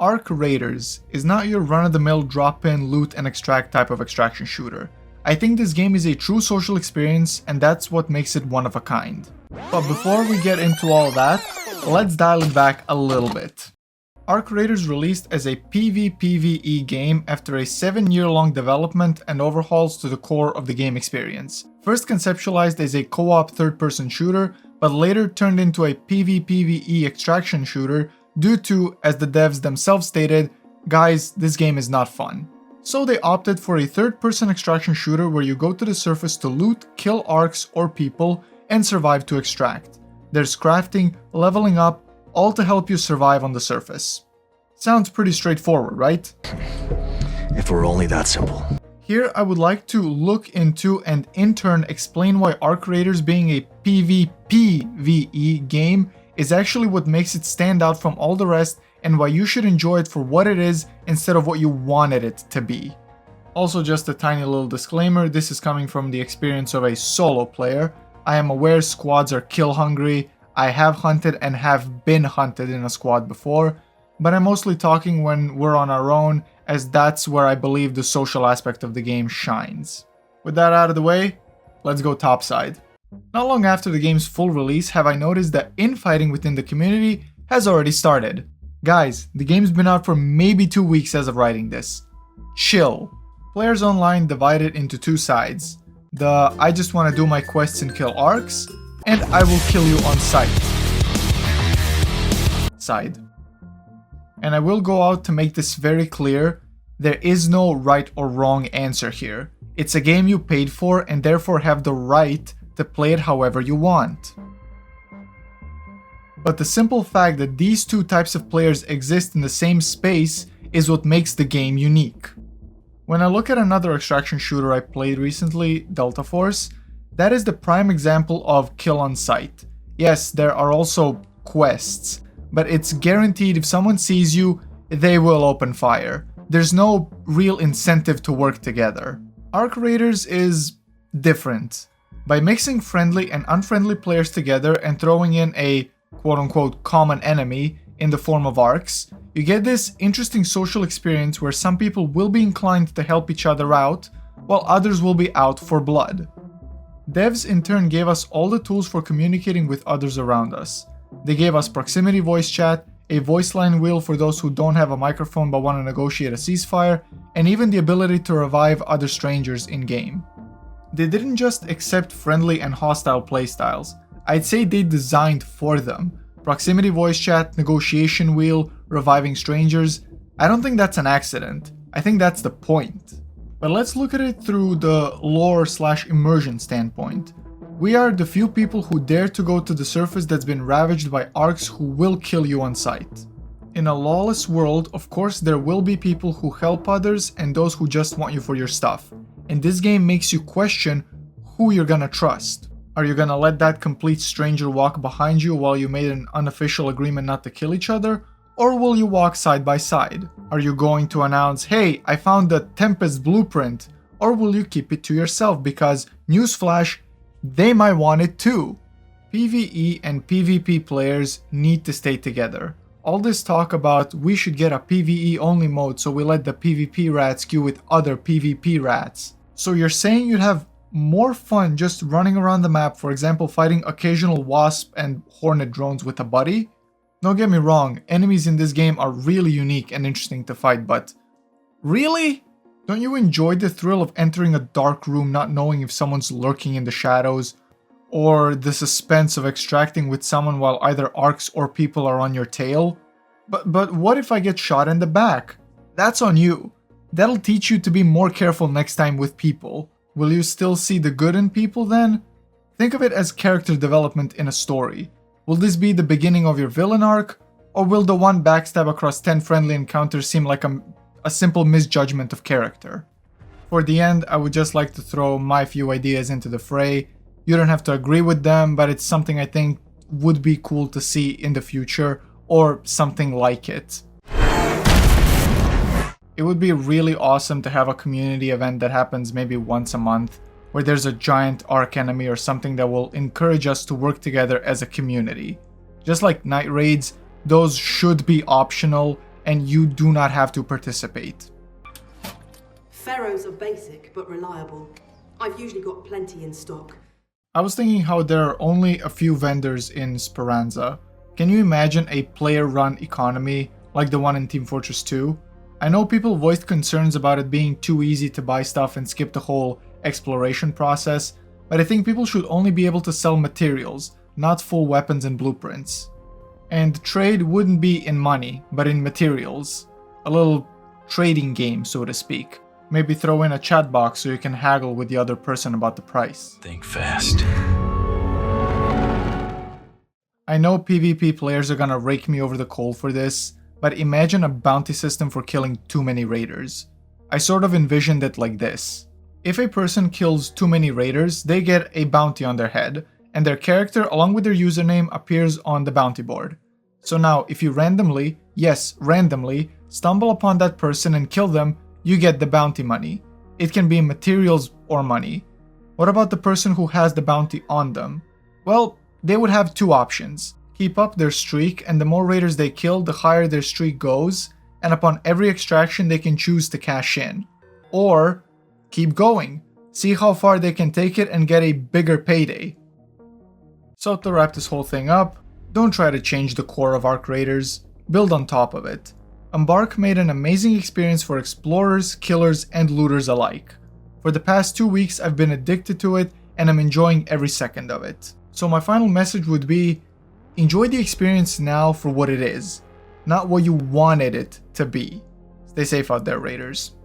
Arc Raiders is not your run-of-the-mill drop-in, loot and extract type of extraction shooter. I think this game is a true social experience, and that's what makes it one of a kind. But before we get into all that, let's dial it back a little bit. Arc Raiders released as a PvPvE game after a 7-year-long development and overhauls to the core of the game experience. First conceptualized as a co-op third-person shooter, but later turned into a PvPvE extraction shooter due to, as the devs themselves stated, guys, this game is not fun. So they opted for a third-person extraction shooter where you go to the surface to loot, kill arcs or people, and survive to extract. There's crafting, leveling up, all to help you survive on the surface. Sounds pretty straightforward, right? If it were only that simple. Here I would like to look into and in turn explain why Arc Raiders being a PvPvE game is actually what makes it stand out from all the rest, and why you should enjoy it for what it is instead of what you wanted it to be. Also, just a tiny little disclaimer, this is coming from the experience of a solo player. I am aware squads are kill hungry, I have hunted and have been hunted in a squad before, but I'm mostly talking when we're on our own, as that's where I believe the social aspect of the game shines. With that out of the way, let's go topside. Not long after the game's full release have I noticed that infighting within the community has already started. Guys, the game's been out for maybe 2 weeks as of writing this. Chill. Players online divided into two sides. The I just want to do my quests and kill arcs, and I will kill you on sight side. And I will go out to make this very clear, there is no right or wrong answer here. It's a game you paid for and therefore have the right to play it however you want. But the simple fact that these two types of players exist in the same space is what makes the game unique. When I look at another extraction shooter I played recently, Delta Force, that is the prime example of kill on sight. Yes, there are also quests, but it's guaranteed if someone sees you, they will open fire. There's no real incentive to work together. Arc Raiders is different. By mixing friendly and unfriendly players together and throwing in a quote-unquote common enemy in the form of arcs, you get this interesting social experience where some people will be inclined to help each other out, while others will be out for blood. Devs in turn gave us all the tools for communicating with others around us. They gave us proximity voice chat, a voice line wheel for those who don't have a microphone but want to negotiate a ceasefire, and even the ability to revive other strangers in-game. They didn't just accept friendly and hostile playstyles, I'd say they designed for them. Proximity voice chat, negotiation wheel, reviving strangers. I don't think that's an accident. I think that's the point. But let's look at it through the lore/immersion standpoint. We are the few people who dare to go to the surface that's been ravaged by arcs who will kill you on sight. In a lawless world, of course there will be people who help others and those who just want you for your stuff. And this game makes you question who you're gonna trust. Are you gonna let that complete stranger walk behind you while you made an unofficial agreement not to kill each other? Or will you walk side by side? Are you going to announce, hey, I found the Tempest blueprint? Or will you keep it to yourself because, newsflash, they might want it too? PvE and PvP players need to stay together. All this talk about we should get a PvE only mode so we let the PvP rats queue with other PvP rats. So you're saying you'd have more fun just running around the map, for example fighting occasional wasp and hornet drones with a buddy? Don't get me wrong, enemies in this game are really unique and interesting to fight, but really? Don't you enjoy the thrill of entering a dark room not knowing if someone's lurking in the shadows? Or the suspense of extracting with someone while either arcs or people are on your tail? But what if I get shot in the back? That's on you. That'll teach you to be more careful next time with people. Will you still see the good in people then? Think of it as character development in a story. Will this be the beginning of your villain arc? Or will the one backstab across 10 friendly encounters seem like a simple misjudgment of character? For the end, I would just like to throw my few ideas into the fray. You don't have to agree with them, but it's something I think would be cool to see in the future, or something like it. It would be really awesome to have a community event that happens maybe once a month, where there's a giant arc enemy or something that will encourage us to work together as a community. Just like night raids, those should be optional, and you do not have to participate. Pharaohs are basic but reliable. I've usually got plenty in stock. I was thinking how there are only a few vendors in Speranza. Can you imagine a player-run economy like the one in Team Fortress 2? I know people voiced concerns about it being too easy to buy stuff and skip the whole exploration process, but I think people should only be able to sell materials, not full weapons and blueprints. And trade wouldn't be in money, but in materials. A little trading game, so to speak. Maybe throw in a chat box so you can haggle with the other person about the price. Think fast. I know PvP players are gonna rake me over the coal for this, but imagine a bounty system for killing too many raiders. I sort of envisioned it like this. If a person kills too many raiders, they get a bounty on their head, and their character along with their username appears on the bounty board. So now, if you randomly, yes, randomly, stumble upon that person and kill them, you get the bounty money. It can be materials or money. What about the person who has the bounty on them? Well, they would have two options. Keep up their streak, and the more raiders they kill, the higher their streak goes, and upon every extraction they can choose to cash in. Or, keep going. See how far they can take it and get a bigger payday. So to wrap this whole thing up, don't try to change the core of Arc Raiders, build on top of it. Embark made an amazing experience for explorers, killers, and looters alike. For the past 2 weeks I've been addicted to it and I'm enjoying every second of it. So my final message would be, enjoy the experience now for what it is, not what you wanted it to be. Stay safe out there, Raiders.